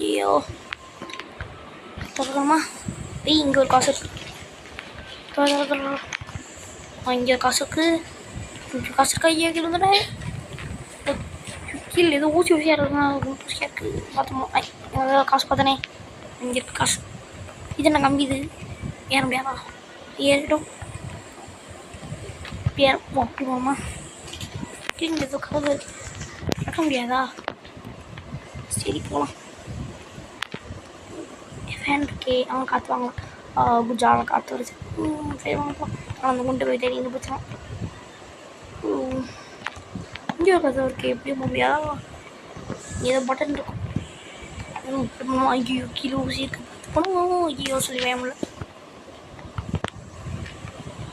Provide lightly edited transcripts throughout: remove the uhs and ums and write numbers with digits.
ஐயோ தொடரமா. ஏய் இங்கே ஒரு காசு இருக்கு. இங்கே காசு இருக்கு. இங்கே காசு இருக்கா? ஐயா கிலோங்கடா கீழே ஏதோ ஊசியாக இருக்குங்க. ஊசியாக இருக்குது பார்த்தோமா. காசு பார்த்தனே. இங்கே இருக்கு காசு. இது என்ன கம்பி? இது ஏற முடியாதா? ஏறிடும். போமா கீழே ஏதோ கதவு நடக்க முடியாதா? சரி போகலாம். ஃபேன் இருக்கே, அவன் காற்று வாங்கலாம். குஜால காற்று வருது. சரி வாங்கலாம். அந்த குண்டு போய் தேடி போச்சுனா இங்கே ஒரு கதவு இருக்கே, எப்படியும் போக முடியாதா? ஏதோ பட்டன் இருக்கும். ஐயோ கீழே ஊசி இருக்கு. போகணும். ஐயோ சொல்லி வேணும்ல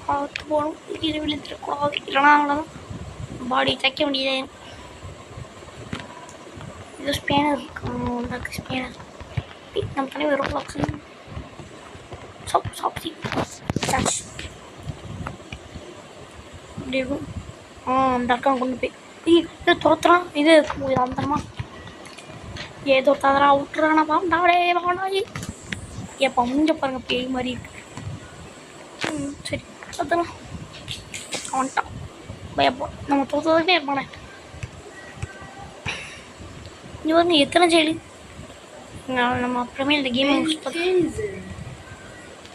பார்த்து போகணும். கீழே விழுந்துடக்கூடாது. இல்லைனா அவ்வளோதான் பாடி தைக்க முடியாது. இது ஸ்பேனர் இருக்கு. ஸ்பேனர் நம்ம தனி வெறும் பாக்ஸ் சாப்பிட்டு இப்படி இருக்கும். அந்த அக்கா கொண்டு போய் இது துரத்துறான். இது அந்தரமா ஏதோ தவறா விட்டுறானா? பாண்டாவே பாண்டாயி ஏப்பா முடிஞ்ச பாருங்க பேய் மாதிரி இருக்கு. சரி அதெல்லாம் அவன்ட்டான் பயப்போ. நம்ம தோற்றதுக்கே இருப்பானே. இது வந்து எத்தனை ஜெயிலு நம்ம அப்புறமே இந்த கேம்